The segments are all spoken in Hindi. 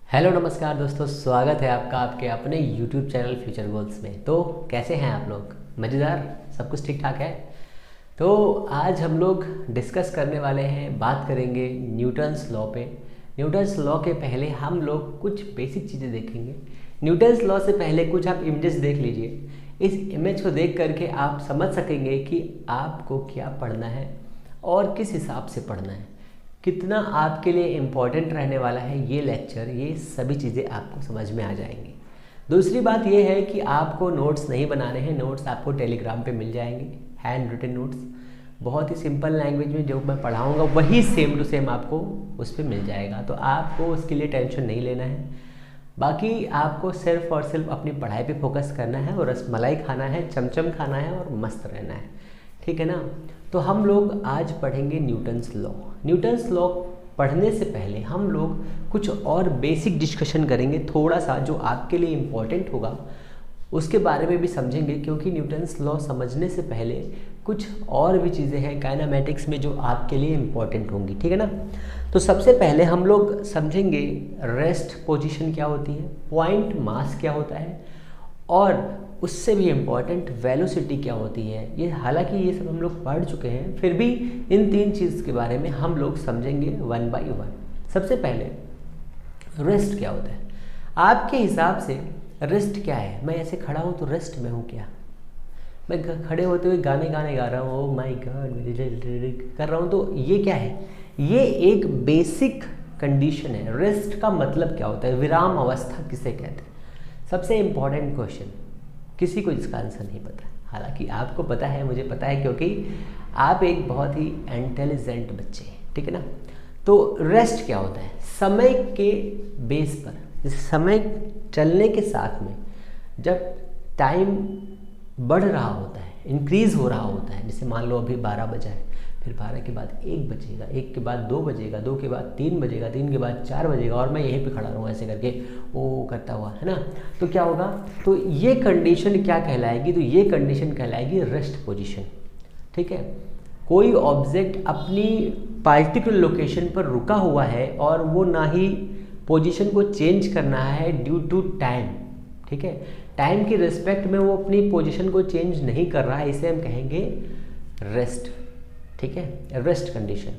हेलो नमस्कार दोस्तों, स्वागत है आपका आपके अपने YouTube चैनल फ्यूचर गोल्स में। तो कैसे हैं आप लोग? मज़ेदार, सब कुछ ठीक ठाक है। तो आज हम लोग डिस्कस करने वाले हैं, बात करेंगे न्यूटन्स लॉ पे। न्यूटन्स लॉ के पहले हम लोग कुछ बेसिक चीज़ें देखेंगे। न्यूटन्स लॉ से पहले कुछ आप इमेजेस देख लीजिए। इस इमेज को देख करके आप समझ सकेंगे कि आपको क्या पढ़ना है और किस हिसाब से पढ़ना है, कितना आपके लिए इम्पॉर्टेंट रहने वाला है ये लेक्चर। ये सभी चीज़ें आपको समझ में आ जाएंगी। दूसरी बात ये है कि आपको नोट्स नहीं बनाने हैं। नोट्स आपको टेलीग्राम पे मिल जाएंगे, हैंड रिटन नोट्स, बहुत ही सिंपल लैंग्वेज में जो मैं पढ़ाऊँगा वही सेम टू सेम आपको उस पर मिल जाएगा। तो आपको उसके लिए टेंशन नहीं लेना है। बाकी आपको सिर्फ और सिर्फ अपनी पढ़ाई पे फोकस करना है और रसमलाई खाना है, चमचम खाना है और मस्त रहना है, ठीक है ना। तो हम लोग आज पढ़ेंगे न्यूटन्स लॉ। न्यूटन्स लॉ पढ़ने से पहले हम लोग कुछ और बेसिक डिस्कशन करेंगे, थोड़ा सा जो आपके लिए इम्पॉर्टेंट होगा उसके बारे में भी समझेंगे, क्योंकि न्यूटन्स लॉ समझने से पहले कुछ और भी चीज़ें हैं काइनेमेटिक्स में जो आपके लिए इम्पॉर्टेंट होंगी, ठीक है ना। तो सबसे पहले हम लोग समझेंगे रेस्ट पोजीशन क्या होती है, पॉइंट मास क्या होता है, और उससे भी इम्पॉर्टेंट वेलोसिटी क्या होती है। ये हालांकि ये सब हम लोग पढ़ चुके हैं, फिर भी इन तीन चीज़ के बारे में हम लोग समझेंगे वन बाय वन। सबसे पहले रेस्ट क्या होता है आपके हिसाब से? रेस्ट क्या है? मैं ऐसे खड़ा हूँ तो रेस्ट में हूँ क्या? मैं खड़े होते हुए गाने गा रहा हूँ, ओ माय गॉड कर रहा हूँ, तो ये क्या है? ये एक बेसिक कंडीशन है। रेस्ट का मतलब क्या होता है? विराम अवस्था किसे कहते हैं? सबसे इम्पॉर्टेंट क्वेश्चन, किसी को इसका आंसर नहीं पता। हालांकि आपको पता है, मुझे पता है, क्योंकि आप एक बहुत ही इंटेलिजेंट बच्चे हैं, ठीक है ना। तो रेस्ट क्या होता है? समय के बेस पर, जैसे समय चलने के साथ में जब टाइम बढ़ रहा होता है, इंक्रीज़ हो रहा होता है, जैसे मान लो अभी 12 बजा है, फिर 12 के बाद 1 बजेगा, 1 के बाद 2 बजेगा, 2 के बाद 3 बजेगा, 3 के बाद 4 बजेगा, और मैं यहीं पे खड़ा रहूँ ऐसे करके ओ करता हुआ, है ना। तो क्या होगा? तो ये कंडीशन क्या कहलाएगी? तो ये कंडीशन कहलाएगी रेस्ट पोजीशन, ठीक है। कोई ऑब्जेक्ट अपनी पार्टिकुलर लोकेशन पर रुका हुआ है और वो ना ही पोजीशन को चेंज करना है ड्यू टू टाइम, ठीक है। टाइम की रिस्पेक्ट में वो अपनी पोजीशन को चेंज नहीं कर रहा है, इसे हम कहेंगे रेस्ट, ठीक है, रेस्ट कंडीशन।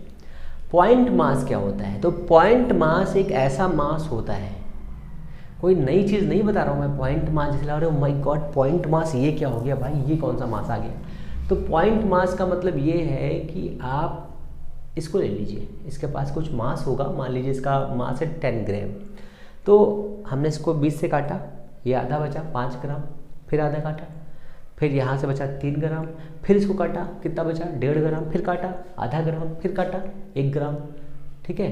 पॉइंट मास क्या होता है? तो पॉइंट मास एक ऐसा मास होता है, कोई नई चीज़ नहीं बता रहा हूँ मैं। पॉइंट मास जैसे लग रहा है, माय गॉड पॉइंट मास, ये क्या हो गया भाई, ये कौन सा मास आ गया? तो पॉइंट मास का मतलब ये है कि आप इसको ले लीजिए, इसके पास कुछ मास होगा, मान लीजिए इसका मास है 10 ग्राम। तो हमने इसको 20 से काटा, ये आधा बचा 5 ग्राम, फिर आधा काटा, फिर यहाँ से बचा 3 ग्राम, फिर इसको काटा, कितना बचा? 1.5 ग्राम, फिर काटा आधा ग्राम, फिर काटा 1 ग्राम, ठीक है,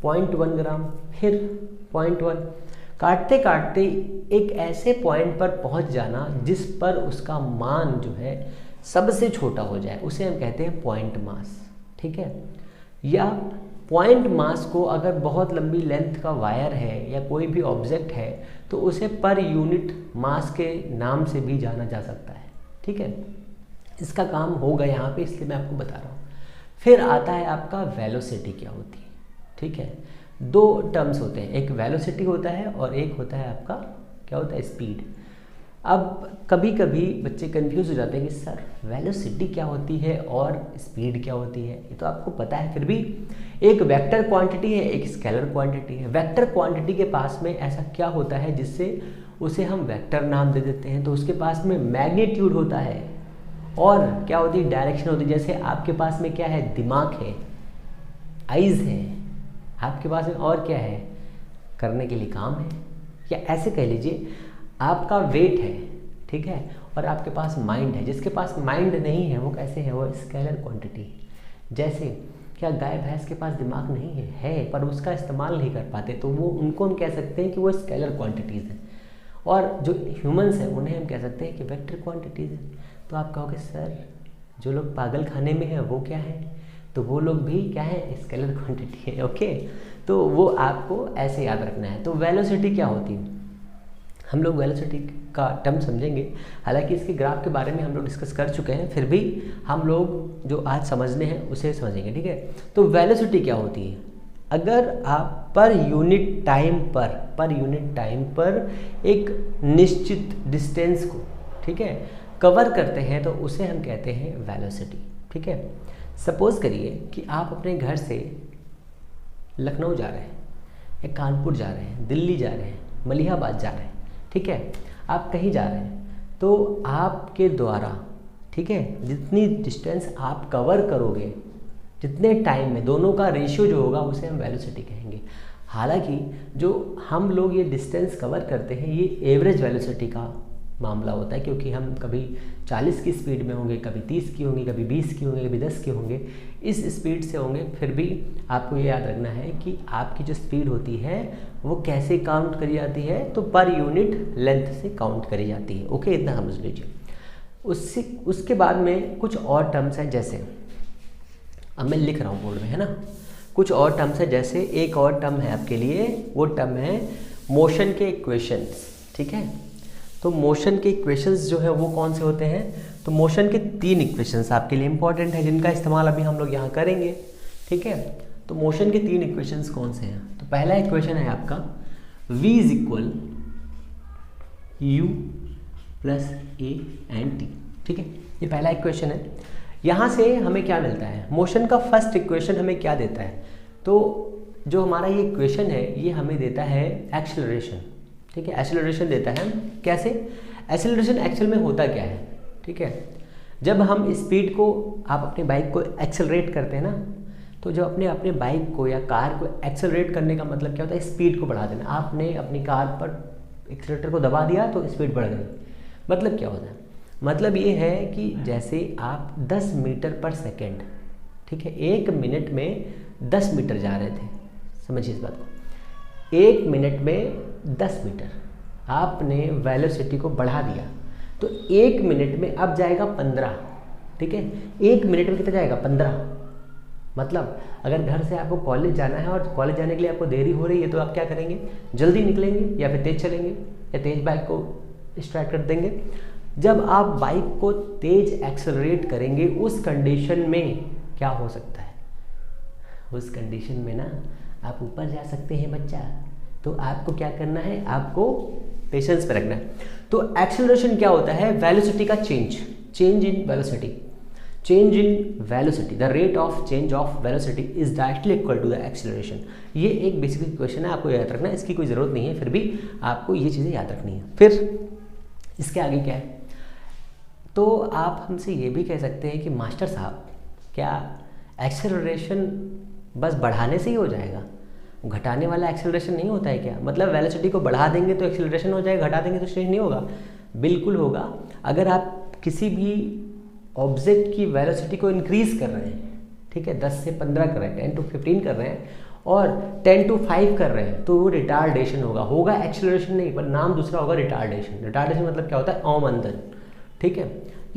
0.1 ग्राम, फिर 0.1। काटते काटते एक ऐसे पॉइंट पर पहुँच जाना जिस पर उसका मान जो है सबसे छोटा हो जाए, उसे हम कहते हैं पॉइंट मास, ठीक है। या पॉइंट मास को अगर बहुत लंबी लेंथ का वायर है या कोई भी ऑब्जेक्ट है तो उसे पर यूनिट मास के नाम से भी जाना जा सकता है, ठीक है। इसका काम होगा यहाँ पे, इसलिए मैं आपको बता रहा हूँ। फिर आता है आपका वेलोसिटी क्या होती है, ठीक है। 2 टर्म्स होते हैं, एक वेलोसिटी होता है और एक होता है आपका क्या होता है? स्पीड। अब कभी कभी बच्चे कंफ्यूज हो जाते हैं कि सर वेलोसिटी क्या होती है और स्पीड क्या होती है? ये तो आपको पता है, फिर भी एक वेक्टर क्वांटिटी है, एक स्केलर क्वांटिटी है। वेक्टर क्वांटिटी के पास में ऐसा क्या होता है जिससे उसे हम वेक्टर नाम दे देते हैं? तो उसके पास में मैग्नीट्यूड होता है और क्या होती है? डायरेक्शन होती है। जैसे आपके पास में क्या है? दिमाग है, आइज़ है, आपके पास में और क्या है? करने के लिए काम है। या ऐसे कह लीजिए आपका वेट है, ठीक है, और आपके पास माइंड है। जिसके पास माइंड नहीं है वो कैसे है? वो स्केलर क्वांटिटी। जैसे क्या गाय भैंस के पास दिमाग नहीं है पर उसका इस्तेमाल नहीं कर पाते, तो वो उनको हम कह सकते हैं कि वो स्केलर क्वांटिटीज़ हैं। और जो ह्यूमंस हैं उन्हें हम कह सकते हैं कि वेक्टर क्वांटिटीज़ हैं। तो आप कहोगे सर जो लोग पागल खाने में हैं वो क्या है? तो वो लोग भी क्या है? स्केलर क्वांटिटी है, ओके। तो वो आपको ऐसे याद रखना है। तो वेलोसिटी क्या होती है? हम लोग वेलोसिटी का टर्म समझेंगे, हालांकि इसके ग्राफ के बारे में हम लोग डिस्कस कर चुके हैं, फिर भी हम लोग जो आज समझने हैं उसे समझेंगे, ठीक है। तो वेलोसिटी क्या होती है? अगर आप पर यूनिट टाइम पर एक निश्चित डिस्टेंस को, ठीक है, कवर करते हैं तो उसे हम कहते हैं वेलोसिटी। ठीक है, सपोज करिए कि आप अपने घर से लखनऊ जा रहे हैं, या कानपुर जा रहे हैं, दिल्ली जा रहे हैं, मलिहाबाद जा रहे हैं, ठीक है, आप कहीं जा रहे हैं, तो आपके द्वारा, ठीक है, जितनी डिस्टेंस आप कवर करोगे, जितने टाइम में, दोनों का रेशियो जो होगा उसे हम वेलोसिटी कहेंगे। हालांकि जो हम लोग ये डिस्टेंस कवर करते हैं ये एवरेज वेलोसिटी का मामला होता है, क्योंकि हम कभी 40 की स्पीड में होंगे, कभी 30 की होंगी, कभी 20 की होंगे, कभी 10 की होंगे, इस स्पीड से होंगे। फिर भी आपको ये याद रखना है कि आपकी जो स्पीड होती है वो कैसे काउंट करी जाती है, तो पर यूनिट लेंथ से काउंट करी जाती है। ओके, इतना समझ लीजिए। उसके बाद में कुछ और टर्म्स हैं, जैसे अब मैं लिख रहा हूँ बोर्ड में, है ना, कुछ और टर्म्स है। जैसे एक और टर्म है आपके लिए, वो टर्म है मोशन के इक्वेशंस। ठीक है, तो मोशन के इक्वेशंस जो है वो कौन से होते हैं, तो मोशन के 3 इक्वेशंस आपके लिए इंपॉर्टेंट है, जिनका इस्तेमाल अभी हम लोग यहाँ करेंगे। ठीक है, तो मोशन के 3 इक्वेशंस कौन से हैं, तो पहला इक्वेशन है आपका v is equal u plus A and T. ठीक है, ये पहला इक्वेशन है। यहाँ से हमें क्या मिलता है, मोशन का फर्स्ट इक्वेशन हमें क्या देता है, तो जो हमारा ये इक्वेशन है ये हमें देता है एक्सेलरेशन। ठीक है, एक्सेलरेशन देता है। कैसे, एक्सेलरेशन एक्चुअल में होता क्या है, ठीक है, जब हम स्पीड को, आप अपने बाइक को एक्सेलरेट करते हैं ना, तो जब अपने बाइक को या कार को एक्सेलरेट करने का मतलब क्या होता है, स्पीड को बढ़ा देना। आपने अपनी कार पर एक्सेलरेटर को दबा दिया तो स्पीड बढ़ गई। मतलब क्या होता है, मतलब ये है कि जैसे आप 10 मीटर पर सेकेंड, ठीक है, 1 मिनट में 10 मीटर जा रहे थे, समझिए इस बात को, 1 मिनट में 10 मीटर आपने वेलोसिटी को बढ़ा दिया, तो 1 मिनट में अब जाएगा 15। ठीक है, 1 मिनट में कितना जाएगा, 15। मतलब अगर घर से आपको कॉलेज जाना है और कॉलेज जाने के लिए आपको देरी हो रही है, तो आप क्या करेंगे, जल्दी निकलेंगे या फिर तेज़ चलेंगे, या तेज़ बाइक को स्टार्ट कर देंगे। जब आप बाइक को तेज एक्सेलरेट करेंगे, उस कंडीशन में क्या हो सकता है, उस कंडीशन में ना आप ऊपर जा सकते हैं बच्चा। तो आपको क्या करना है, आपको पेशेंस पे रखना है। तो एक्सेलरेशन क्या होता है, वेलोसिटी का change in velocity, the rate of change of velocity is directly equal to the acceleration. ये एक बेसिक इक्वेशन है, आपको याद रखना है, इसकी कोई ज़रूरत नहीं है, फिर भी आपको ये चीज़ें याद रखनी है। फिर इसके आगे क्या है, तो आप हमसे ये भी कह सकते हैं कि मास्टर साहब क्या एक्सेलरेशन बस बढ़ाने से ही हो जाएगा, घटाने वाला एक्सेलरेशन नहीं होता है क्या, मतलब वेलोसिटी को बढ़ा देंगे तो एक्सेलरेशन हो जाएगा, घटा देंगे तो चेंज नहीं होगा। बिल्कुल होगा। अगर आप किसी भी ऑब्जेक्ट की वेलोसिटी को इंक्रीज़ कर रहे हैं, ठीक है, 10 से 15 कर रहे हैं, 10 to 15 कर रहे हैं, और 10 to 5 कर रहे हैं, तो वो रिटार्डेशन होगा एक्सेलरेशन नहीं, पर नाम दूसरा होगा रिटार्डेशन। रिटार्डेशन मतलब क्या होता है, अवमंदन। ठीक है,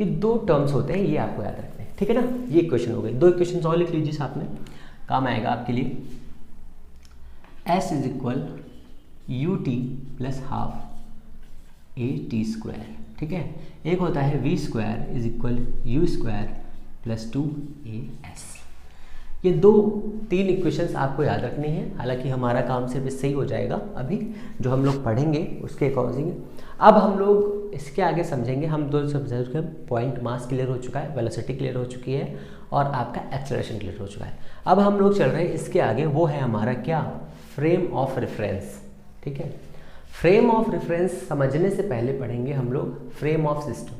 ये 2 टर्म्स होते हैं, ये आपको याद रखने हैं। ठीक है ना, ये इक्वेशन हो गई। 2 इक्वेशन और लिख लीजिए साथ में, काम आएगा आपके लिए। S is equal U T plus half A T square. ठीक है, एक होता है v square is equal you square plus 2as। ये 3 इक्वेशंस आपको याद रखनी है। हालांकि हमारा काम सिर्फ इससे ही हो जाएगा, अभी जो हम लोग पढ़ेंगे उसके अकॉर्डिंग। अब हम लोग इसके आगे समझेंगे, हम 2 समझ के पॉइंट मास क्लियर हो चुका है, वेलोसिटी क्लियर हो चुकी है, और आपका एक्सेलरेशन क्लियर हो चुका है। अब हम लोग चल रहे हैं इसके आगे, वो है हमारा क्या, फ्रेम ऑफ रेफरेंस। ठीक है, फ्रेम ऑफ रेफरेंस समझने से पहले पढ़ेंगे हम लोग फ्रेम ऑफ सिस्टम,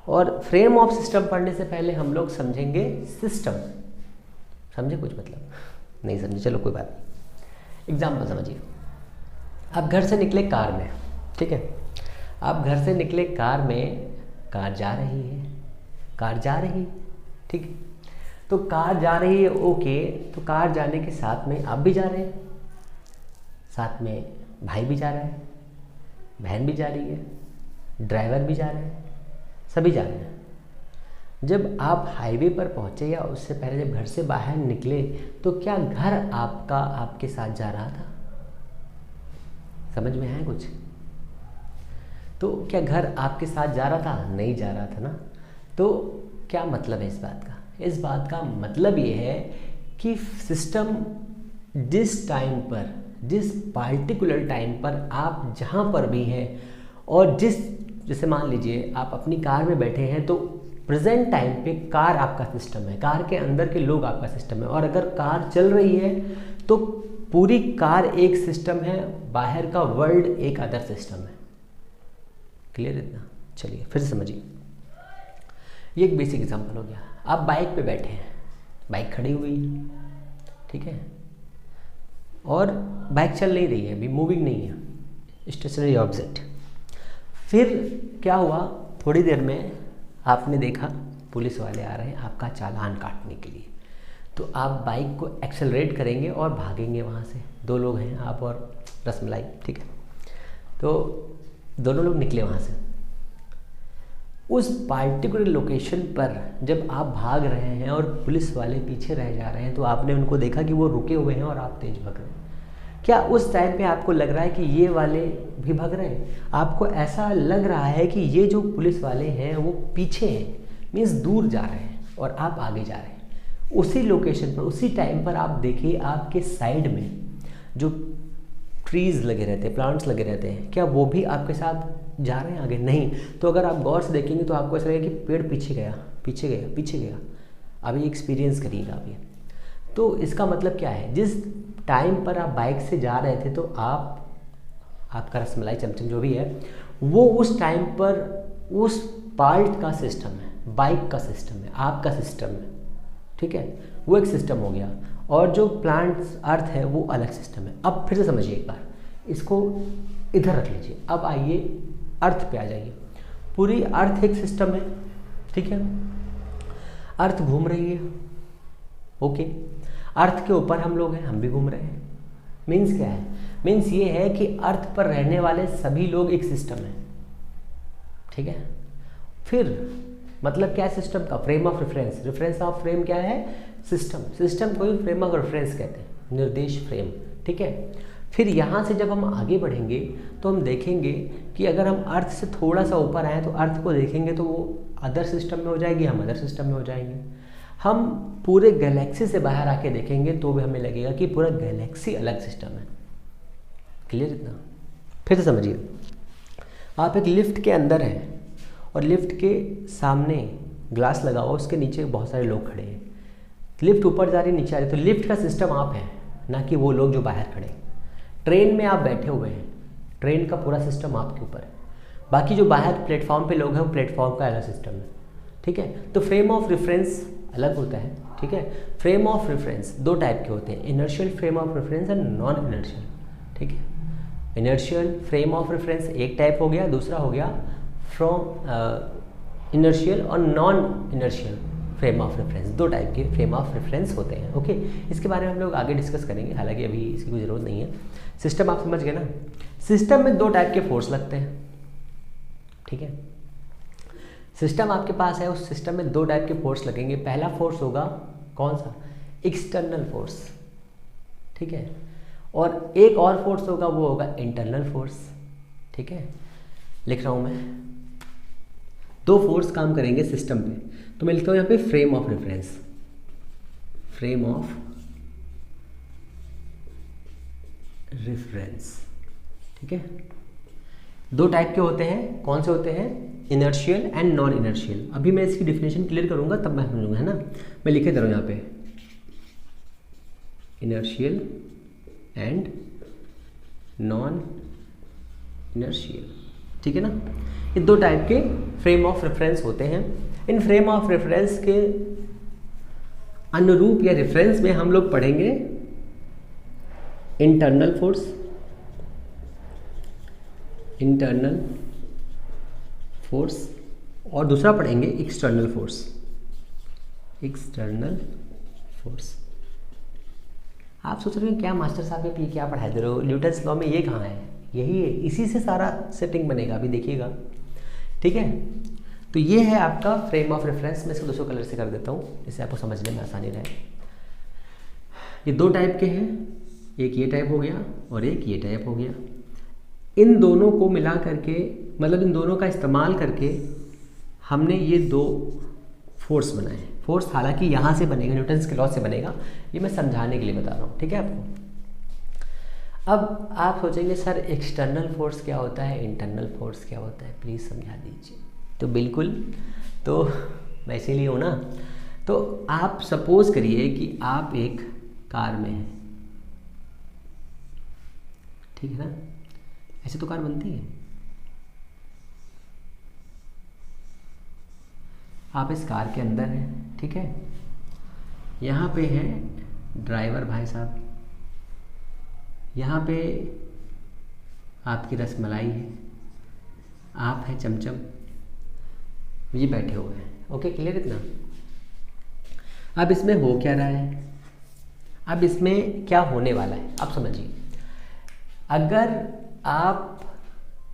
और फ्रेम ऑफ सिस्टम पढ़ने से पहले हम लोग समझेंगे सिस्टम। समझे कुछ, मतलब नहीं समझे, चलो कोई बात नहीं। एग्जाम्पल समझिए, आप घर से निकले कार में, ठीक है, आप घर से निकले कार में, कार जा रही है, ठीक है, तो कार जा रही है, ओके, तो कार जाने के साथ में आप भी जा रहे हैं, साथ में भाई भी जा रहा है, बहन भी जा रही है, ड्राइवर भी जा रहे हैं, सभी जा रहे हैं। जब आप हाईवे पर पहुंचे या उससे पहले जब घर से बाहर निकले, तो क्या घर आपका आपके साथ जा रहा था, समझ में आया कुछ, तो क्या घर आपके साथ जा रहा था, नहीं जा रहा था ना। तो क्या मतलब है इस बात का, इस बात का मतलब ये है कि सिस्टम जिस टाइम पर, जिस पार्टिकुलर टाइम पर आप जहाँ पर भी हैं और जैसे मान लीजिए आप अपनी कार में बैठे हैं, तो प्रेजेंट टाइम पे कार आपका सिस्टम है, कार के अंदर के लोग आपका सिस्टम है, और अगर कार चल रही है तो पूरी कार एक सिस्टम है, बाहर का वर्ल्ड एक अदर सिस्टम है। क्लियर इतना? चलिए फिर से समझिए। ये एक बेसिक एग्जांपल हो गया। आप बाइक पे बैठे हैं, बाइक खड़ी हुई है, ठीक है, और बाइक चल नहीं रही है, अभी मूविंग नहीं है, स्टेशनरी ऑब्जेक्ट। फिर क्या हुआ, थोड़ी देर में आपने देखा पुलिस वाले आ रहे हैं आपका चालान काटने के लिए, तो आप बाइक को एक्सेलरेट करेंगे और भागेंगे वहाँ से। दो लोग हैं, आप और रसमलाई, ठीक है, तो दोनों लोग निकले वहाँ से। उस पार्टिकुलर लोकेशन पर जब आप भाग रहे हैं और पुलिस वाले पीछे रह जा रहे हैं, तो आपने उनको देखा कि वो रुके हुए हैं और आप तेज भाग रहे हैं। क्या उस टाइम पे आपको लग रहा है कि ये वाले भी भाग रहे हैं? आपको ऐसा लग रहा है कि ये जो पुलिस वाले हैं वो पीछे हैं, मीन्स दूर जा रहे हैं और आप आगे जा रहे हैं। उसी लोकेशन पर, उसी टाइम पर आप देखिए आपके साइड में जो ट्रीज़ लगे रहते हैं, प्लांट्स लगे रहते हैं, क्या वो भी आपके साथ जा रहे हैं आगे? नहीं। तो अगर आप गौर से देखेंगे तो आपको ऐसा लगेगा कि पेड़ पीछे गया, पीछे गया, पीछे गया। अभी एक्सपीरियंस करिएगा अभी। तो इसका मतलब क्या है, जिस टाइम पर आप बाइक से जा रहे थे, तो आपका रसमलाई चमचम जो भी है वो उस टाइम पर उस पार्ट का सिस्टम है, बाइक का सिस्टम है, आपका सिस्टम है, ठीक है, वो एक सिस्टम हो गया। और जो प्लांट्स अर्थ है वो अलग सिस्टम है। अब फिर से समझिए एक बार, इसको इधर रख लीजिए। अब आइए अर्थ पे आ जाइए। पूरी अर्थ एक सिस्टम है, ठीक है, अर्थ घूम रही है, ओके, अर्थ के ऊपर हम लोग हैं, हम भी घूम रहे हैं। मीन्स क्या है? मीन्स ये है कि अर्थ पर रहने वाले सभी लोग एक सिस्टम है, ठीक है। फिर मतलब क्या है सिस्टम का? Frame of reference. Reference of frame क्या है? सिस्टम। सिस्टम को ही फ्रेम ऑफ रेफरेंस कहते हैं, निर्देश फ्रेम, ठीक है। फिर यहाँ से जब हम आगे बढ़ेंगे तो हम देखेंगे कि अगर हम अर्थ से थोड़ा सा ऊपर आए तो अर्थ को देखेंगे तो वो अदर सिस्टम में हो जाएगी, हम अदर सिस्टम में हो जाएंगे। हम पूरे गैलेक्सी से बाहर आके देखेंगे तो भी हमें लगेगा कि पूरा गैलेक्सी अलग सिस्टम है। क्लियर इतना? फिर से समझिए, आप एक लिफ्ट के अंदर हैं और लिफ्ट के सामने ग्लास लगा हुआ, उसके नीचे बहुत सारे लोग खड़े हैं। लिफ्ट ऊपर जा रही है, नीचे आ रही है, तो लिफ्ट का सिस्टम आप हैं, ना कि वो लोग जो बाहर खड़े हैं। ट्रेन में आप बैठे हुए हैं, ट्रेन का पूरा सिस्टम आपके ऊपर है। बाकी जो बाहर प्लेटफॉर्म पे लोग हैं वो प्लेटफॉर्म का अलग सिस्टम है, ठीक है। तो फ्रेम ऑफ रेफरेंस अलग होता है, ठीक है। फ्रेम ऑफ रेफरेंस दो टाइप के होते हैं, inertial frame of reference and non inertial, ठीक है। इनर्शियल फ्रेम ऑफ रेफरेंस एक टाइप हो गया, दूसरा हो गया फ्रॉम इनर्शियल और non inertial frame of reference. दो टाइप के फ्रेम ऑफ रेफरेंस होते हैं, ओके। इसके बारे में हम लोग आगे डिस्कस करेंगे, हालांकि अभी इसकी कोई ज़रूरत नहीं है। सिस्टम आप समझ गए ना? सिस्टम में दो टाइप के फोर्स लगते हैं, ठीक है। सिस्टम आपके पास है, उस सिस्टम में दो टाइप के फोर्स लगेंगे। पहला फोर्स होगा कौन सा? एक्सटर्नल फोर्स, ठीक है। और एक और फोर्स होगा, वो होगा इंटरनल फोर्स, ठीक है। लिख रहा हूँ मैं, दो फोर्स काम करेंगे सिस्टम पे। तो मैं लिखता हूँ यहाँ पे frame of reference, frame of reference, ठीक है। दो टाइप के होते हैं, कौन से होते हैं? Inertial and non inertial. अभी मैं इसकी डिफिनेशन क्लियर करूंगा तब मैं समझूंगा, है ना। मैं लिखे दे रहा हूँ यहाँ पे इनर्शियल एंड नॉन इनर्शियल, ठीक है ना। ये दो टाइप के फ्रेम ऑफ रेफरेंस होते हैं। इन फ्रेम ऑफ रेफरेंस के अनुरूप या रेफरेंस में हम लोग पढ़ेंगे इंटरनल फोर्स, इंटरनल फोर्स, और दूसरा पढ़ेंगे एक्सटर्नल फोर्स, एक्सटर्नल फोर्स। आप सोच रहे हैं क्या मास्टर साहब ये क्या पढ़ा दे रहे हो, न्यूटन्स लॉ में ये कहाँ है? यही है, इसी से सारा सेटिंग बनेगा, अभी देखिएगा, ठीक है। तो ये है आपका फ्रेम ऑफ रेफरेंस। मैं इसको दूसरे कलर से कर देता हूँ जिससे आपको समझने में आसानी रहे। ये दो टाइप के हैं, एक ये टाइप हो गया और एक ये टाइप हो गया। इन दोनों को मिला करके, मतलब इन दोनों का इस्तेमाल करके हमने ये दो फोर्स बनाए हैं। फोर्स हालांकि यहाँ से बनेगा, न्यूटन्स के लॉ से बनेगा, ये मैं समझाने के लिए बता रहा हूँ, ठीक है आपको। अब आप सोचेंगे सर एक्सटर्नल फोर्स क्या होता है, इंटरनल फोर्स क्या होता है, प्लीज़ समझा दीजिए। तो बिल्कुल, तो मैं इसीलिए हूँ ना। तो आप सपोज़ करिए कि आप एक कार में हैं, ठीक है ना, ऐसे तो कार बनती है। आप इस कार के अंदर हैं, ठीक है, यहाँ पे है ड्राइवर भाई साहब, यहाँ पे आपकी रसमलाई है, आप हैं चमचम, ये बैठे हुए हैं। ओके, क्लियर इतना। अब इसमें हो क्या रहा है, अब इसमें क्या होने वाला है आप समझिए। अगर आप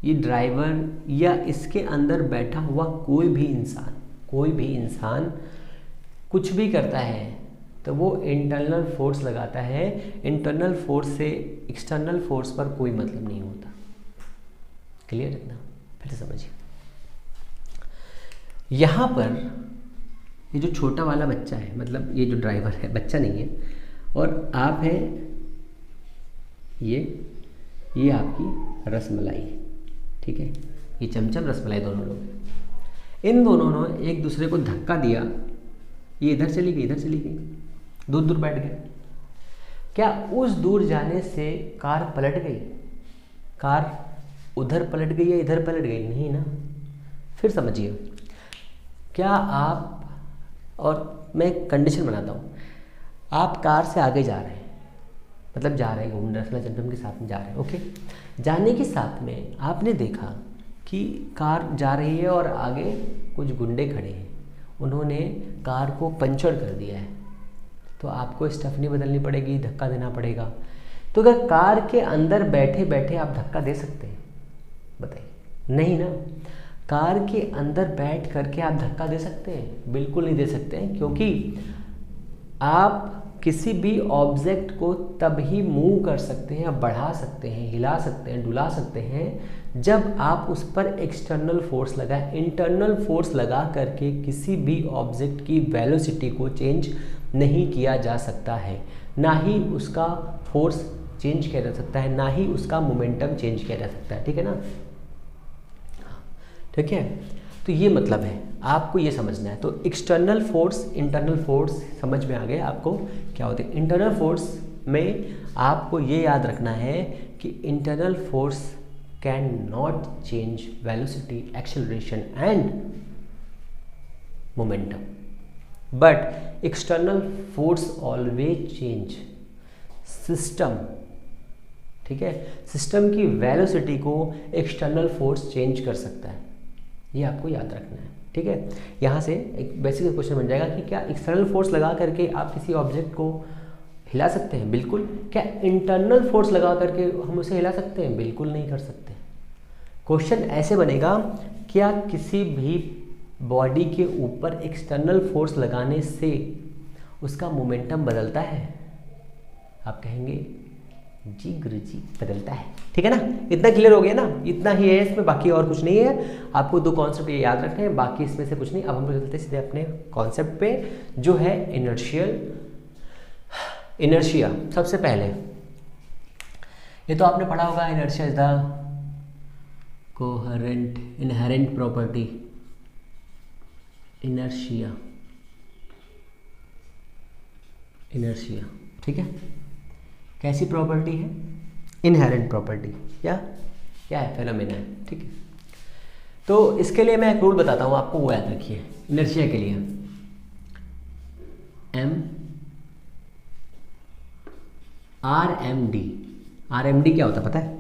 ये ड्राइवर या इसके अंदर बैठा हुआ कोई भी इंसान कुछ भी करता है तो वो इंटरनल फोर्स लगाता है। इंटरनल फोर्स से एक्सटर्नल फोर्स पर कोई मतलब नहीं होता। क्लियर इतना, फिर से समझिए। यहाँ पर ये जो छोटा वाला बच्चा है, मतलब ये जो ड्राइवर है बच्चा नहीं है, और आप हैं ये आपकी रसमलाई, ठीक है, ये चमचम रसमलाई दोनों लोग हैं। इन दोनों ने एक दूसरे को धक्का दिया, ये इधर चली गई, इधर चली गई, दूर दूर बैठ गए। क्या उस दूर जाने से कार पलट गई, कार उधर पलट गई या इधर पलट गई? नहीं ना। फिर समझिए, क्या आप, और मैं कंडीशन बनाता हूँ, आप कार से आगे जा रहे हैं, मतलब जा रहे हैं, घूम रहे, चमचम के साथ में जा रहे हैं। ओके, जाने के साथ में आपने देखा कि कार जा रही है और आगे कुछ गुंडे खड़े हैं, उन्होंने कार को पंचर कर दिया है, तो आपको स्टेपनी बदलनी पड़ेगी, धक्का देना पड़ेगा। तो अगर कार के अंदर बैठे बैठे आप धक्का दे सकते हैं? बताइए, नहीं ना। कार के अंदर बैठ करके आप धक्का दे सकते हैं? बिल्कुल नहीं दे सकते हैं, क्योंकि आप किसी भी ऑब्जेक्ट को तब ही मूव कर सकते हैं, बढ़ा सकते हैं, हिला सकते हैं, डुला सकते हैं जब आप उस पर एक्सटर्नल फोर्स लगाएं। इंटरनल फोर्स लगा करके किसी भी ऑब्जेक्ट की वेलोसिटी को चेंज नहीं किया जा सकता है, ना ही उसका फोर्स चेंज किया जा सकता है, ना ही उसका मोमेंटम चेंज किया जा सकता है। ठीक है ना, ठीक है। तो ये मतलब है, आपको ये समझना है। तो एक्सटर्नल फोर्स, इंटरनल फोर्स समझ में आ गए आपको क्या होते हैं। इंटरनल फोर्स में आपको ये याद रखना है कि internal force can not change velocity, acceleration and momentum, but external force always change system. ठीक है, सिस्टम की वेलोसिटी को एक्सटर्नल फोर्स चेंज कर सकता है, ये आपको याद रखना है। ठीक है, यहाँ से एक बेसिक क्वेश्चन बन जाएगा कि क्या एक्सटर्नल फोर्स लगा करके आप किसी ऑब्जेक्ट को हिला सकते हैं? बिल्कुल। क्या इंटरनल फोर्स लगा करके हम उसे हिला सकते हैं? बिल्कुल नहीं कर सकते। क्वेश्चन ऐसे बनेगा, क्या किसी भी बॉडी के ऊपर एक्सटर्नल फोर्स लगाने से उसका मोमेंटम बदलता है? आप कहेंगे जी गुरुजी बदलता है। ठीक है ना, इतना क्लियर हो गया ना, इतना ही है इसमें, बाकी और कुछ नहीं है। आपको दो कॉन्सेप्ट ये याद रखने हैं, बाकी इसमें से कुछ नहीं। अब हम चलते हैं सीधे अपने कॉन्सेप्ट पे, जो है इनर्शिया। सबसे पहले ये तो आपने पढ़ा होगा, inertia is the coherent inherent property. Inertia, ठीक है, कैसी प्रॉपर्टी है? इनहेरेंट प्रॉपर्टी, क्या है? फेनोमेना है। ठीक है, तो इसके लिए मैं एक रूल बताता हूँ आपको, वो याद रखिए। इनर्शिया के लिए RMD क्या होता है पता है?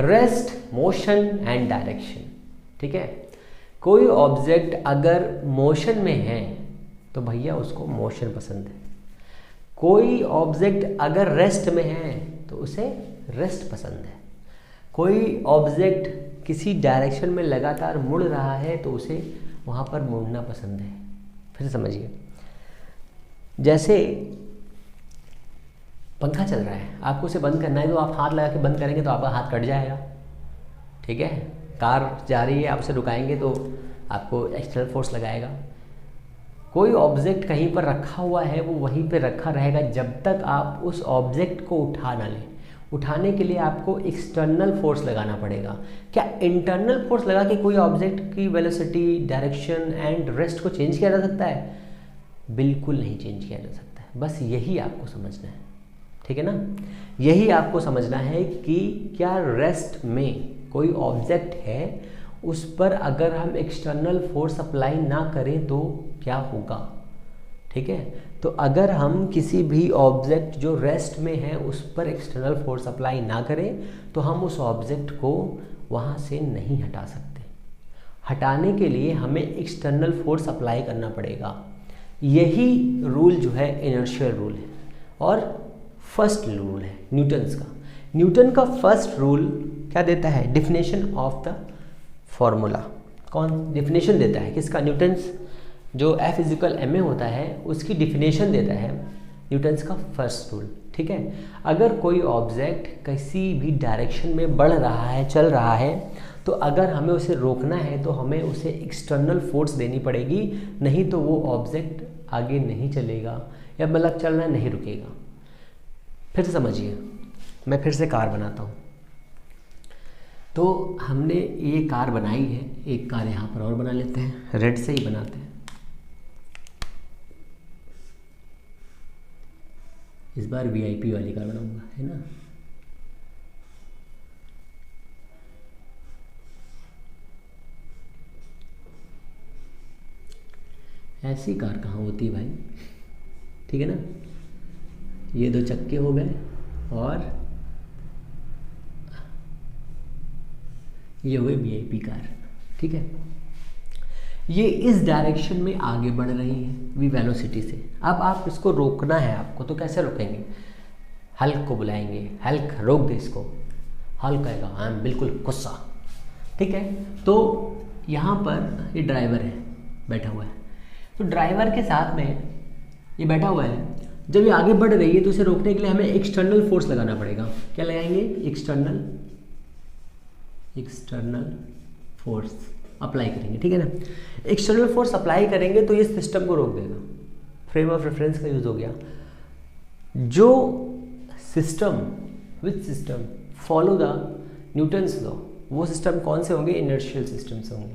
Rest, motion and direction. ठीक है, कोई ऑब्जेक्ट अगर मोशन में है तो भैया उसको मोशन पसंद है। कोई ऑब्जेक्ट अगर रेस्ट में है तो उसे रेस्ट पसंद है। कोई ऑब्जेक्ट किसी डायरेक्शन में लगातार मुड़ रहा है तो उसे वहाँ पर मुड़ना पसंद है। फिर से समझिए, जैसे पंखा चल रहा है, आपको उसे बंद करना है तो आप हाथ लगा के बंद करेंगे तो आपका हाथ कट जाएगा। ठीक है, कार जा रही है, आप उसे रुकाएंगे तो आपको एक्सटर्नल फोर्स लगाएगा। कोई ऑब्जेक्ट कहीं पर रखा हुआ है, वो वहीं पे रखा रहेगा जब तक आप उस ऑब्जेक्ट को उठा ना लें। उठाने के लिए आपको एक्सटर्नल फोर्स लगाना पड़ेगा। क्या इंटरनल फोर्स लगा के कोई ऑब्जेक्ट की वेलोसिटी, डायरेक्शन एंड रेस्ट को चेंज किया जा सकता है? बिल्कुल नहीं चेंज किया जा सकता है। बस यही आपको समझना है, ठीक है ना। यही आपको समझना है कि क्या रेस्ट में कोई ऑब्जेक्ट है, उस पर अगर हम एक्सटर्नल फोर्स अप्लाई ना करें तो क्या होगा, ठीक है। तो अगर हम किसी भी ऑब्जेक्ट जो रेस्ट में है उस पर एक्सटर्नल फोर्स अप्लाई ना करें तो हम उस ऑब्जेक्ट को वहाँ से नहीं हटा सकते। हटाने के लिए हमें एक्सटर्नल फोर्स अप्लाई करना पड़ेगा। यही रूल जो है इनर्शियल रूल है और फर्स्ट रूल है न्यूटन्स का। न्यूटन का फर्स्ट रूल क्या देता है? Definition of the formula. कौन डेफिनेशन देता है? किसका? न्यूटन्स। जो F = ma होता है उसकी डिफिनेशन देता है न्यूटन्स का फर्स्ट रूल, ठीक है। अगर कोई ऑब्जेक्ट किसी भी डायरेक्शन में बढ़ रहा है, चल रहा है, तो अगर हमें उसे रोकना है तो हमें उसे एक्सटर्नल फोर्स देनी पड़ेगी, नहीं तो वो ऑब्जेक्ट आगे नहीं चलेगा या मतलब चलना नहीं रुकेगा। फिर से समझिए, मैं फिर से कार बनाता हूँ। तो हमने ये कार बनाई है, एक कार यहाँ पर और बना लेते हैं, रेड से ही बनाते हैं। इस बार VIP वाली कार बनाऊंगा, है ना। ऐसी कार कहाँ होती है भाई, ठीक है ना। ये 2 चक्के हो गए और ये हो गई VIP कार, ठीक है। ये इस डायरेक्शन में आगे बढ़ रही है वी वेलोसिटी से। अब आप इसको रोकना है आपको, तो कैसे रोकेंगे? हल्क को बुलाएंगे, हल्क रोक दे इसको। हल्क कहेगा आई एम बिल्कुल गुस्सा, ठीक है। तो यहाँ पर ये ड्राइवर है, बैठा हुआ है, तो ड्राइवर के साथ में ये बैठा हुआ है। जब ये आगे बढ़ रही है तो इसे रोकने के लिए हमें एक्सटर्नल फोर्स लगाना पड़ेगा। क्या लगाएंगे? एक्सटर्नल फोर्स अप्लाई करेंगे, ठीक है ना। एक्सटर्नल फोर्स अप्लाई करेंगे तो ये सिस्टम को रोक देगा। फ्रेम ऑफ रेफरेंस का यूज़ हो गया। जो system which system follow the Newton's law, वो सिस्टम कौन से होंगे? इनर्शियल सिस्टम से होंगे।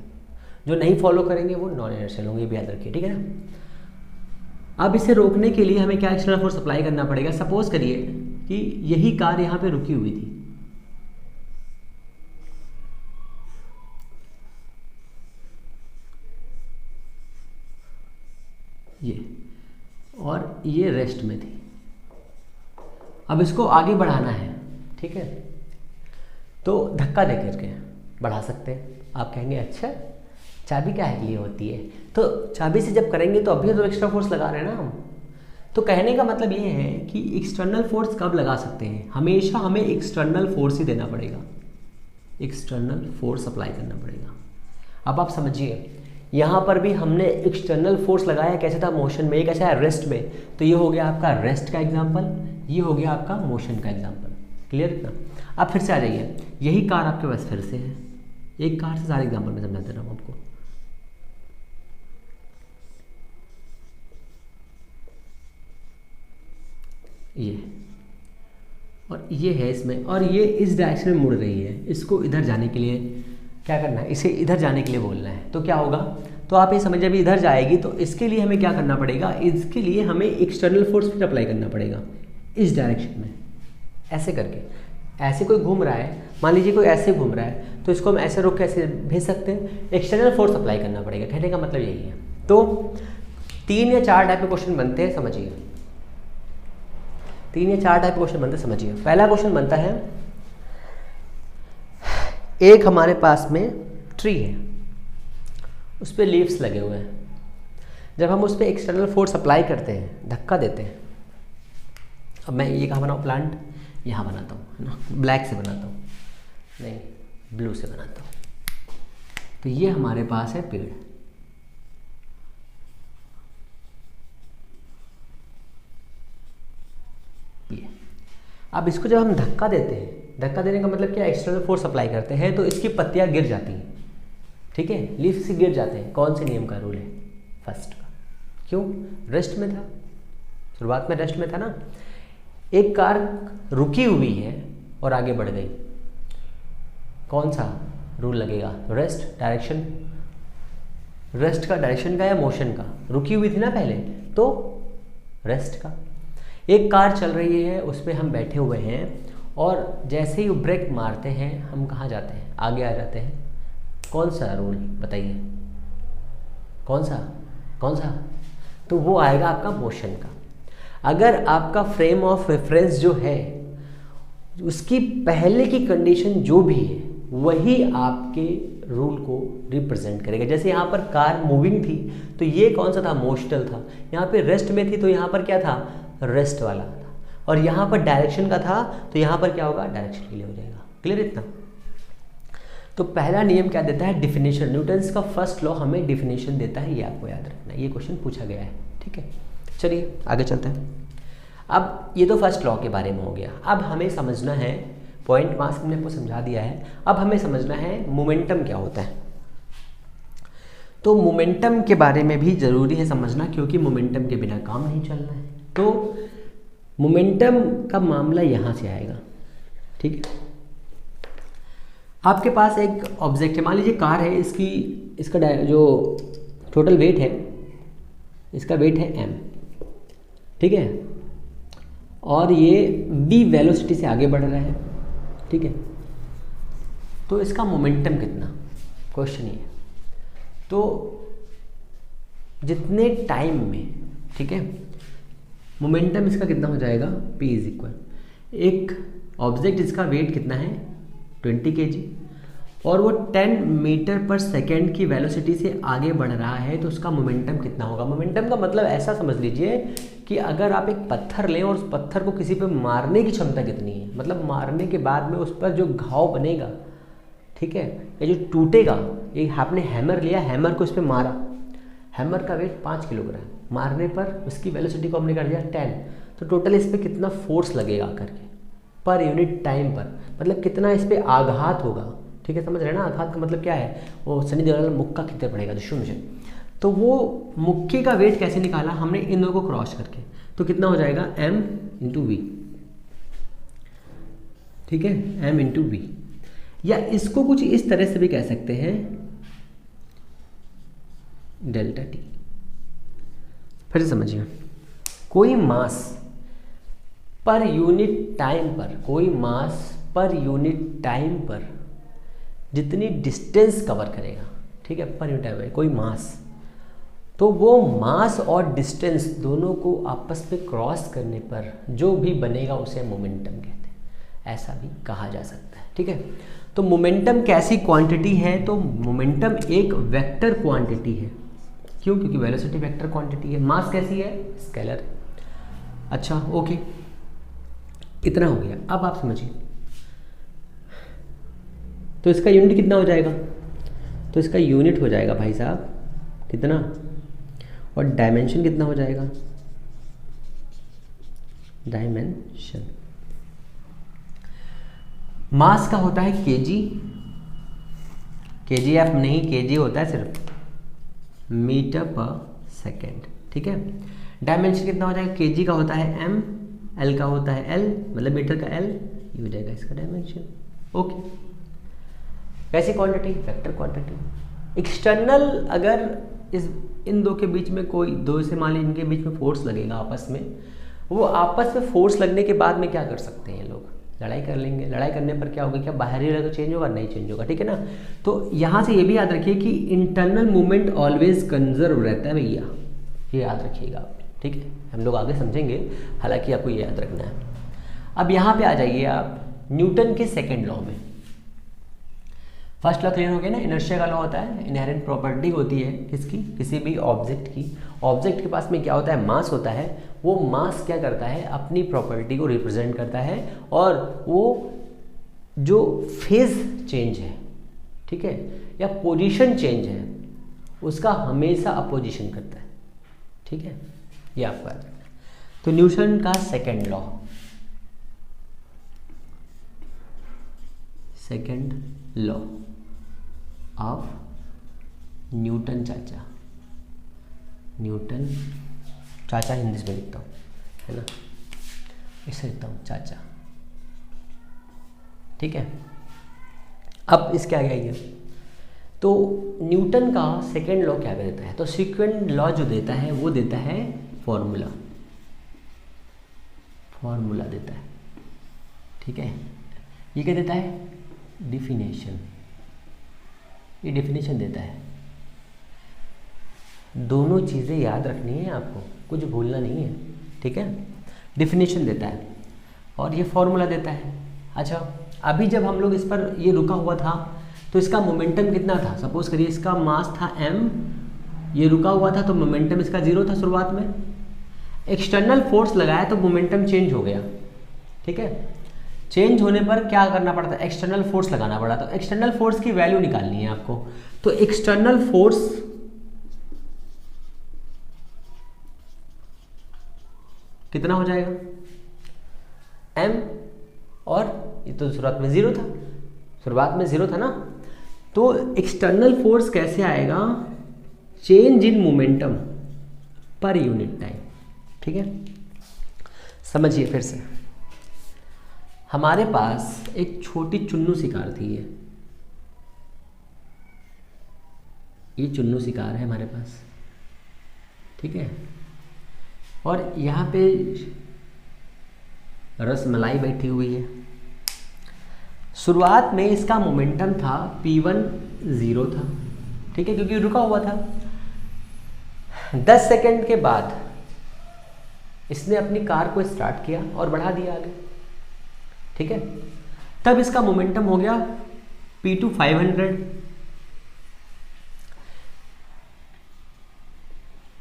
जो नहीं फॉलो करेंगे वो नॉन इनर्शियल होंगे, भी याद रखिए, ठीक है ना। अब इसे रोकने के लिए हमें क्या एक्सटर्नल फोर्स अप्लाई करना पड़ेगा? सपोज करिए कि यही कार यहाँ पे रुकी हुई थी, ये, और ये रेस्ट में थी। अब इसको आगे बढ़ाना है, ठीक है, तो धक्का दे करके बढ़ा सकते हैं। आप कहेंगे अच्छा चाबी क्या है लिए होती है, तो चाबी से जब करेंगे तो अभी तो एक्स्ट्रा फोर्स लगा रहे हैं ना हम। तो कहने का मतलब ये है कि एक्सटर्नल फोर्स कब लगा सकते हैं? हमेशा हमें एक्सटर्नल फोर्स ही देना पड़ेगा, एक्सटर्नल फोर्स अप्लाई करना पड़ेगा। अब आप समझिए, यहाँ पर भी हमने एक्सटर्नल फोर्स लगाया, कैसे था? मोशन में। ये कैसा है? रेस्ट में। तो ये हो गया आपका रेस्ट का एग्जाम्पल, ये हो गया आपका मोशन का एग्जाम्पल। क्लियर ना? अब फिर से आ जाइए, यही कार आपके पास फिर से है। एक कार से सारे एग्जाम्पल में समझा दे रहा हूँ आपको। ये और ये है इसमें, और ये इस डायरेक्शन में मुड़ रही है। इसको इधर जाने के लिए क्या करना है? इसे इधर जाने के लिए बोलना है। तो क्या होगा? तो आप ये समझिए अभी इधर जाएगी, तो इसके लिए हमें क्या करना पड़ेगा? इसके लिए हमें एक्सटर्नल फोर्स फिर अप्लाई करना पड़ेगा इस डायरेक्शन में, ऐसे करके। ऐसे कोई घूम रहा है, मान लीजिए कोई ऐसे घूम रहा है, तो इसको हम ऐसे रोक के ऐसे भेज सकते हैं। एक्सटर्नल फोर्स अप्लाई करना पड़ेगा, कहने का मतलब यही है। तो 3 या 4 टाइप के क्वेश्चन बनते हैं, समझिए। 3 या 4 टाइप के क्वेश्चन बनते हैं, समझिए। पहला क्वेश्चन बनता है, एक हमारे पास में ट्री है, उस पर लीव्स लगे हुए हैं। जब हम उस पर एक्सटर्नल फोर्स अप्लाई करते हैं, धक्का देते हैं। अब मैं ये कहाँ बनाऊँ? प्लांट यहाँ बनाता हूँ, है ना। ब्लैक से बनाता हूँ, नहीं ब्लू से बनाता हूँ। तो ये हमारे पास है पेड़। ये अब इसको जब हम धक्का देते हैं, धक्का देने का मतलब क्या? एक्सटर्नल फोर्स अप्लाई करते हैं, तो इसकी पत्तियां गिर जाती हैं, ठीक है, लीफ से गिर जाते हैं। कौन से नियम का रूल है? फर्स्ट का। क्यों? रेस्ट में था, शुरुआत में रेस्ट में था ना। एक कार रुकी हुई है, और आगे बढ़ गई, कौन सा रूल लगेगा? रेस्ट डायरेक्शन, रेस्ट का डायरेक्शन का या मोशन का? रुकी हुई थी ना पहले, तो रेस्ट का। एक कार चल रही है, उस पर हम बैठे हुए हैं और जैसे ही ब्रेक मारते हैं हम कहाँ जाते हैं? आगे आ जाते हैं। कौन सा रूल बताइए? कौन सा? तो वो आएगा आपका मोशन का। अगर आपका फ्रेम ऑफ रेफरेंस जो है उसकी पहले की कंडीशन जो भी है वही आपके रूल को रिप्रेजेंट करेगा। जैसे यहाँ पर कार मूविंग थी तो ये कौन सा था? मोशनल था। यहाँ पे रेस्ट में थी तो यहाँ पर क्या था? रेस्ट वाला था। और यहाँ पर डायरेक्शन का था तो यहाँ पर क्या होगा? डायरेक्शन के लिए हो जाएगा। क्लियर इतना? तो पहला नियम क्या देता है? डिफिनेशन। न्यूटन्स का फर्स्ट लॉ हमें डिफिनेशन देता है, ये आपको याद रखना है। ये क्वेश्चन पूछा गया है, ठीक है। चलिए आगे चलते हैं। अब ये तो फर्स्ट लॉ के बारे में हो गया। अब हमें समझना है, पॉइंट मास हमने आपको समझा दिया है, अब हमें समझना है मोमेंटम क्या होता है। तो मोमेंटम के बारे में भी ज़रूरी है समझना, क्योंकि मोमेंटम के बिना काम नहीं चलना है। तो मोमेंटम का मामला यहाँ से आएगा, ठीक है। आपके पास एक ऑब्जेक्ट है, मान लीजिए कार है, इसका जो टोटल वेट है, इसका वेट है m, ठीक है। और ये v वेलोसिटी से आगे बढ़ रहा है, ठीक है। तो इसका मोमेंटम कितना? क्वेश्चन ये। तो जितने टाइम में, ठीक है, मोमेंटम इसका कितना हो जाएगा? p इज इक्वल, एक ऑब्जेक्ट जिसका वेट कितना है? 20 kg, और वो 10 मीटर पर सेकेंड की वेलोसिटी से आगे बढ़ रहा है, तो उसका मोमेंटम कितना होगा? मोमेंटम का मतलब ऐसा समझ लीजिए कि अगर आप एक पत्थर लें और उस पत्थर को किसी पे मारने की क्षमता कितनी है, मतलब मारने के बाद में उस पर जो घाव बनेगा, ठीक है, या जो टूटेगा, ये आपने हैमर लिया, हैमर को इस पर मारा, हैमर का वेट 5 किलोग्राम, मारने पर उसकी वेलोसिटी को हमने कर दिया 10, तो टोटल इस पर कितना फोर्स लगेगा करके पर यूनिट टाइम पर, मतलब कितना इस पर आघात होगा, ठीक है। समझ रहे हैं ना? आघात का मतलब क्या है? वो सनी देओल मुक्का कितने पड़ेगा दुश्मन मुझे, तो वो मुक्के का वेट कैसे निकाला हमने? इन दोनों को क्रॉस करके, तो कितना हो जाएगा? m इंटू वी, ठीक है, m इंटू वी। या इसको कुछ इस तरह से भी कह सकते हैं, डेल्टा टी। फिर से समझिए, कोई मास पर यूनिट टाइम पर, कोई मास पर यूनिट टाइम पर जितनी डिस्टेंस कवर करेगा, ठीक है, पर यूनिट टाइम में कोई मास, तो वो मास और डिस्टेंस दोनों को आपस में क्रॉस करने पर जो भी बनेगा उसे मोमेंटम कहते हैं, ऐसा भी कहा जा सकता है, ठीक है। तो मोमेंटम कैसी क्वांटिटी है? तो मोमेंटम एक वेक्टर क्वांटिटी है। क्यों? क्योंकि वेलोसिटी वेक्टर क्वांटिटी है। मास कैसी है? स्केलर। अच्छा, ओके, इतना हो गया। अब आप समझिए, तो इसका यूनिट कितना हो जाएगा? तो इसका यूनिट हो जाएगा भाई साहब कितना, और डायमेंशन कितना हो जाएगा? डायमेंशन। मास का होता है केजी, केजीएफ नहीं, केजी होता है सिर्फ मीटर पर सेकेंड, ठीक है। डायमेंशन कितना हो जाएगा? केजी का होता है एम, एल का होता है एल, मतलब मीटर का एल, ये हो जाएगा इसका डायमेंशन। ओके, कैसी क्वांटिटी? Vector quantity. एक्सटर्नल, अगर इन दो के बीच में कोई दो से मान लीजिए इनके बीच में फोर्स लगेगा आपस में, वो आपस में फोर्स लगने के बाद में क्या कर सकते हैं लोग? लड़ाई कर लेंगे। लड़ाई करने पर क्या होगा? क्या बाहरी रंग चेंज होगा? नहीं चेंज होगा, ठीक है ना। तो यहाँ से ये भी याद रखिए कि इंटरनल मूवमेंट ऑलवेज कंजर्व रहता है भैया, ये याद रखिएगा आप, ठीक है। हम लोग आगे समझेंगे, हालांकि आपको ये याद रखना है। अब यहाँ पे आ जाइए आप न्यूटन के सेकेंड लॉ में। फर्स्ट लॉ क्लियर हो गया ना, इनर्शिया का लॉ होता है, इनहेरेंट प्रॉपर्टी होती है किसकी? किसी भी ऑब्जेक्ट की। ऑब्जेक्ट के पास में क्या होता है? मास होता है। वो मास क्या करता है? अपनी प्रॉपर्टी को रिप्रेजेंट करता है, और वो जो फेज चेंज है, ठीक है, या पोजीशन चेंज है, उसका हमेशा अपोजिशन करता है, ठीक है, ये आपको याद रखना है। तो न्यूटन का second law, second law of Newton चाचा, न्यूटन चाचा हिंदी में लिखता हूँ, है ना, इसे लिखता हूँ चाचा। ठीक है। अब इसके आगे आइए, तो न्यूटन का सेकेंड लॉ क्या देता है? तो सेकेंड लॉ जो देता है वो देता है फॉर्मूला देता है, ठीक है। ये क्या देता है? डिफिनेशन, ये डिफिनेशन देता है। दोनों चीज़ें याद रखनी है आपको, कुछ भूलना नहीं है, ठीक है। डिफिनेशन देता है और ये फॉर्मूला देता है। अच्छा, अभी जब हम लोग इस पर ये रुका हुआ था तो इसका मोमेंटम कितना था? सपोज करिए इसका मास था m, ये रुका हुआ था तो मोमेंटम इसका 0 था शुरुआत में। एक्सटर्नल फोर्स लगाया तो मोमेंटम चेंज हो गया, ठीक है। चेंज होने पर क्या करना पड़ता है? एक्सटर्नल फोर्स लगाना पड़ा। तो एक्सटर्नल फोर्स की वैल्यू निकालनी है आपको। तो एक्सटर्नल फोर्स कितना हो जाएगा? m, और ये तो शुरुआत में 0 था, ना। तो एक्सटर्नल फोर्स कैसे आएगा? Change in momentum per unit time, ठीक है। समझिए फिर से, हमारे पास एक छोटी चुन्नू सी कार थी, ये चुन्नू सी कार है हमारे पास, ठीक है। और यहाँ पे रसमलाई बैठी हुई है। शुरुआत में इसका मोमेंटम था P1 0 था, ठीक है, क्योंकि रुका हुआ था। 10 सेकंड के बाद इसने अपनी कार को स्टार्ट किया और बढ़ा दिया आगे, ठीक है। तब इसका मोमेंटम हो गया P2 500,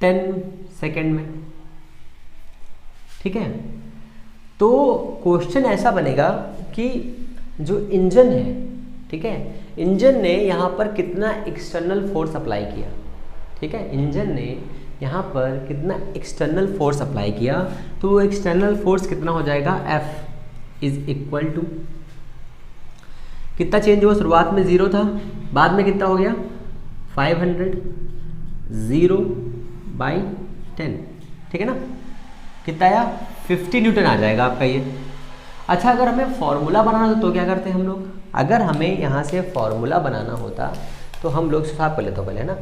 10 सेकंड में, ठीक है। तो क्वेश्चन ऐसा बनेगा कि जो इंजन है, ठीक है, इंजन ने यहाँ पर कितना एक्सटर्नल फोर्स अप्लाई किया, ठीक है। इंजन ने यहाँ पर कितना एक्सटर्नल फोर्स अप्लाई किया, तो वो एक्सटर्नल फोर्स कितना हो जाएगा? F इज इक्वल टू कितना चेंज हुआ? शुरुआत में 0 था, बाद में कितना हो गया? 500, 0/10, ठीक है ना। कितना आया? 50 न्यूटन आ जाएगा आपका ये। अच्छा, अगर हमें फॉर्मूला बनाना हो तो क्या करते हैं हम लोग? अगर हमें यहाँ से फॉर्मूला बनाना होता तो हम लोग साफ कर लेते पहले, है ना।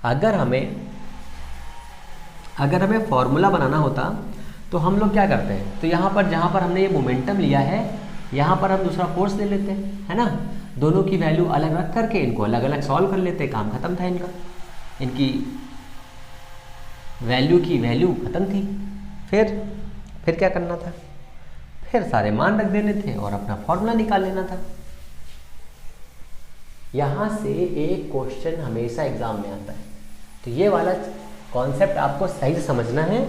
अगर हमें फॉर्मूला बनाना होता तो हम लोग क्या करते हैं? तो यहाँ पर जहाँ पर हमने ये मोमेंटम लिया है, यहाँ पर हम दूसरा फोर्स ले लेते हैं, है ना। दोनों की वैल्यू अलग रख करके इनको अलग अलग सॉल्व कर लेते, काम खत्म था इनका। इनकी वैल्यू की वैल्यू खत्म थी। फिर क्या करना था? फिर सारे मान रख देने थे और अपना फॉर्मूला निकाल लेना था। यहाँ से एक क्वेश्चन हमेशा एग्जाम में आता है, तो ये वाला कॉन्सेप्ट आपको सही से समझना है।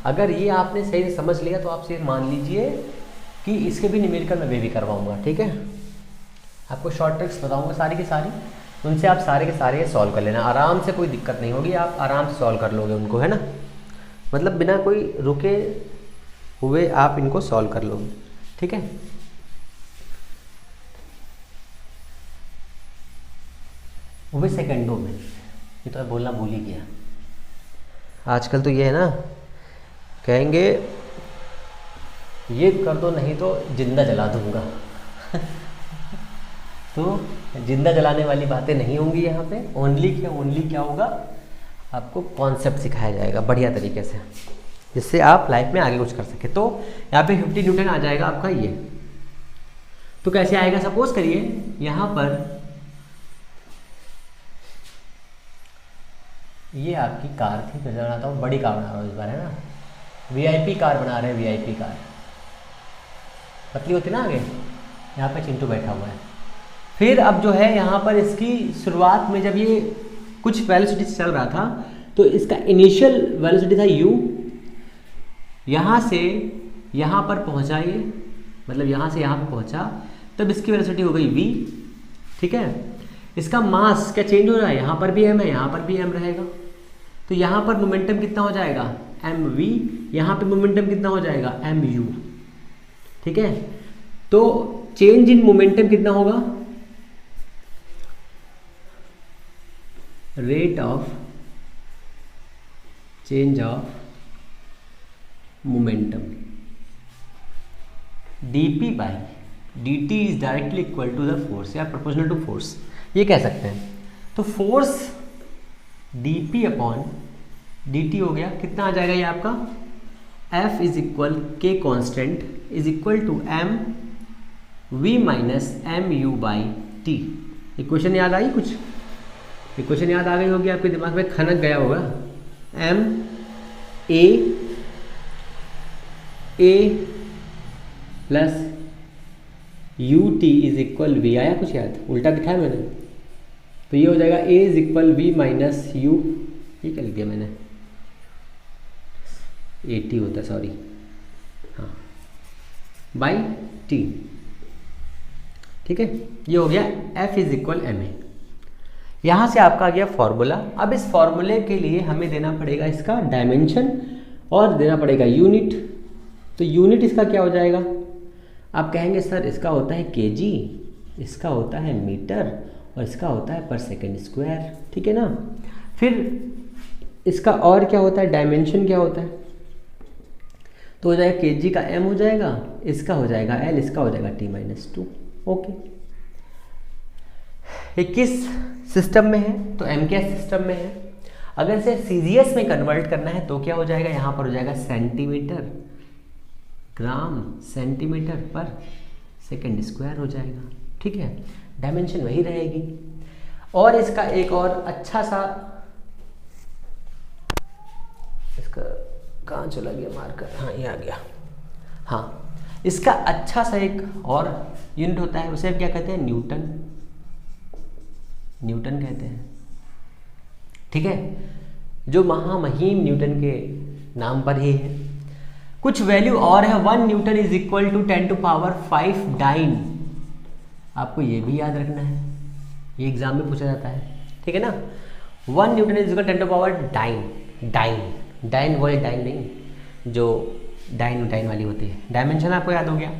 अगर ये आपने सही से समझ लिया तो आप सिर्फ मान लीजिए कि इसके भी न्यूमेरिकल मैं भी करवाऊँगा, ठीक है। आपको शॉर्ट ट्रिक्स बताऊँगा सारी की सारी, उनसे आप सारे के सारे सॉल्व कर लेना आराम से, कोई दिक्कत नहीं होगी, आप आराम से सॉल्व कर लोगे उनको, है ना। मतलब बिना कोई रुके हुए आप इनको सॉल्व कर लोगे, ठीक है। वो भी सेकंडों में, ये तो बोलना भूल ही गया। आजकल तो ये है ना, कहेंगे ये कर दो नहीं तो जिंदा जला दूंगा तो जिंदा जलाने वाली बातें नहीं होंगी यहाँ पे। ओनली क्या होगा? आपको कॉन्सेप्ट सिखाया जाएगा बढ़िया तरीके से, जिससे आप लाइफ में आगे कुछ कर सके। तो यहाँ पे 50 न्यूटन आ जाएगा आपका ये। तो कैसे आएगा? सपोज करिए यहाँ पर ये आपकी कार थी, मैं बनाता हूँ बड़ी कार बना रहा हूँ इस बार, है ना। VIP कार बना रहे हैं, VIP कार पतली होती ना आगे। यहाँ पे चिंटू बैठा हुआ है। फिर अब जो है यहाँ पर इसकी शुरुआत में जब ये कुछ वेलोसिटी से चल रहा था तो इसका इनिशियल वेलोसिटी था u, यहाँ से यहाँ पर पहुँचा ये, मतलब यहाँ से यहाँ पर पहुँचा, तब इसकी वेलोसिटी हो गई v, ठीक है। इसका मास क्या चेंज हो रहा है? यहाँ पर भी m है, यहाँ पर भी m रहेगा। तो यहाँ पर मोमेंटम कितना हो जाएगा? mv, यहाँ पे मोमेंटम कितना हो जाएगा? mu, ठीक है। तो चेंज इन मोमेंटम कितना होगा? Rate of change of momentum, d p by d t is directly equal to the force या प्रोपोर्शनल टू फोर्स, ये कह सकते हैं। तो force d p upon d t हो गया, कितना आ जाएगा ये आपका, F is equal k constant is equal to m v minus m u by t. Equation याद आई कुछ, इक्वेशन याद आ गई होगी, आपके दिमाग में खनक गया होगा। M a plus u t is equal v, आया कुछ याद, उल्टा दिखाया मैंने, तो ये हो जाएगा A is equal V minus U, ये क्या लिख दिया मैंने, ए टी होता है, सॉरी, हाँ, बाई टी, ठीक है। ये हो गया F is equal m a. यहाँ से आपका आ गया फॉर्मूला। अब इस फॉर्मूले के लिए हमें देना पड़ेगा इसका डायमेंशन और देना पड़ेगा यूनिट। तो यूनिट इसका क्या हो जाएगा, आप कहेंगे सर इसका होता है केजी, इसका होता है मीटर और इसका होता है पर सेकंड स्क्वायर, ठीक है ना। फिर इसका और क्या होता है, डायमेंशन क्या होता है, तो हो जाएगा केजी का m हो जाएगा, इसका हो जाएगा l, इसका हो जाएगा t-2। ओके, ये किस सिस्टम में है, तो एम के सिस्टम में है। अगर इसे सीजीएस में कन्वर्ट करना है तो क्या हो जाएगा, यहाँ पर हो जाएगा सेंटीमीटर, ग्राम सेंटीमीटर पर सेकंड स्क्वायर हो जाएगा, ठीक है। डायमेंशन वही रहेगी। और इसका एक और अच्छा सा, इसका कहाँ चला गया मार्कर, हाँ ये आ गया, हाँ, इसका अच्छा सा एक और यूनिट होता है, उसे क्या कहते हैं, न्यूटन, न्यूटन कहते हैं, ठीक है, जो महामहिम न्यूटन के नाम पर ही है। कुछ वैल्यू और है, 1 newton is equal to 10⁵ dyne, आपको ये भी याद रखना है, ये एग्जाम में पूछा जाता है, ठीक है ना। 1 न्यूटन इज इक्वल 10⁻, डाइन वो डाइन नहीं, जो डाइन वाली होती है। डायमेंशन आपको याद हो गया,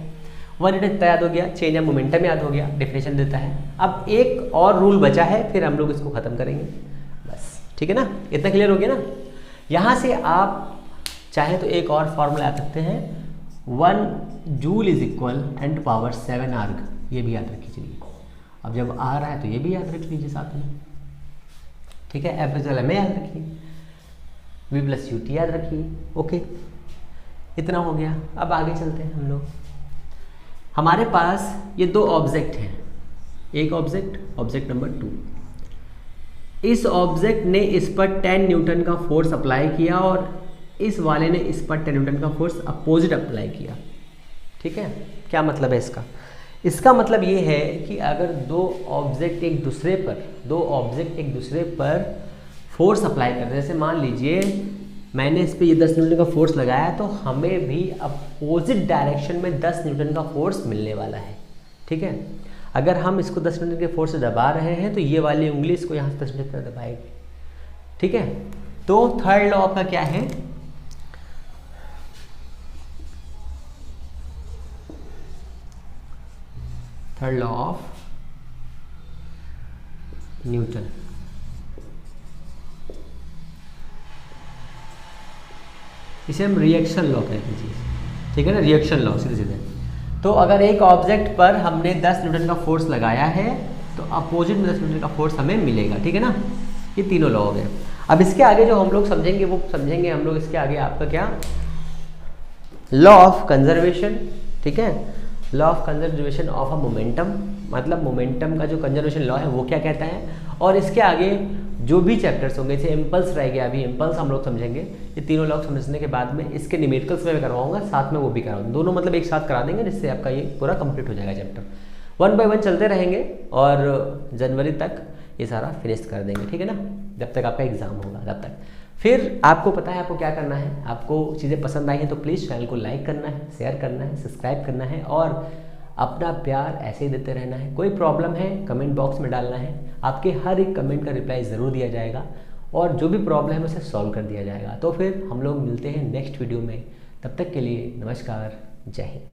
1 न्यूटन याद हो गया, चेंज ऑफ मोमेंटम याद हो गया, डेफिनेशन देता है। अब एक और रूल बचा है, फिर हम लोग इसको खत्म करेंगे बस, ठीक है ना। इतना क्लियर हो गया ना। यहाँ से आप चाहे तो एक और फॉर्मूला आ सकते हैं, 1 जूल इज इक्वल 10⁻7 आर्ग, ये भी याद रखिए। चलिए अब जब आ रहा है तो ये भी याद रख लीजिए साथ में, ठीक है। एफ इज एल में याद रखिए, वी प्लस यू टी याद रखिए, ओके, इतना हो गया। अब आगे चलते हैं हम लोग। हमारे पास ये 2 ऑब्जेक्ट हैं, एक ऑब्जेक्ट नंबर 2। इस ऑब्जेक्ट ने इस पर 10 न्यूटन का फोर्स अप्लाई किया और इस वाले ने इस पर 10 न्यूटन का फोर्स अपोजिट अप्लाई किया, ठीक है। क्या मतलब है इसका, इसका मतलब ये है कि अगर दो ऑब्जेक्ट एक दूसरे पर फोर्स अप्लाई करते हैं, जैसे मान लीजिए मैंने इस पर ये 10 न्यूटन का फोर्स लगाया, तो हमें भी अपोजिट डायरेक्शन में 10 न्यूटन का फोर्स मिलने वाला है, ठीक है। अगर हम इसको 10 न्यूटन के फोर्स से दबा रहे हैं तो ये वाली उंगली इसको यहाँ से 10 न्यूटन पर दबाएगी, ठीक है। तो थर्ड लॉ आपका क्या है, थर्ड लॉ ऑफ न्यूटन, इसे हम रिएक्शन लॉ कहते हैं, ठीक है ना, रिएक्शन लॉ सीधे सीधे। तो अगर एक ऑब्जेक्ट पर हमने 10 न्यूटन का फोर्स लगाया है तो अपोजिट में 10 न्यूटन का फोर्स हमें मिलेगा, ठीक है ना। ये तीनों लॉ हो गए। अब इसके आगे जो हम लोग समझेंगे वो समझेंगे हम लोग इसके आगे आपका क्या, लॉ ऑफ कंजर्वेशन, ठीक है। Law of conservation of a momentum, मतलब मोमेंटम का जो कंजर्वेशन लॉ है वो क्या कहता है। और इसके आगे जो भी चैप्टर्स होंगे, जैसे इम्पल्स रह गया, अभी इम्पल्स हम लोग समझेंगे। ये तीनों लॉ समझने के बाद में इसके न्यूमेरिकल्स में करवाऊंगा, साथ में वो भी कराऊंगा, दोनों मतलब एक साथ करा देंगे, जिससे आपका ये पूरा कंप्लीट हो जाएगा चैप्टर। 1 बाय 1 चलते रहेंगे और जनवरी तक ये सारा फिनिश कर देंगे, ठीक है ना, जब तक आपका एग्जाम होगा तब तक। फिर आपको पता है आपको क्या करना है, आपको चीज़ें पसंद आई हैं तो प्लीज़ चैनल को लाइक करना है, शेयर करना है, सब्सक्राइब करना है और अपना प्यार ऐसे ही देते रहना है। कोई प्रॉब्लम है कमेंट बॉक्स में डालना है, आपके हर एक कमेंट का रिप्लाई ज़रूर दिया जाएगा और जो भी प्रॉब्लम है उसे सॉल्व कर दिया जाएगा। तो फिर हम लोग मिलते हैं नेक्स्ट वीडियो में, तब तक के लिए नमस्कार, जय हिंद।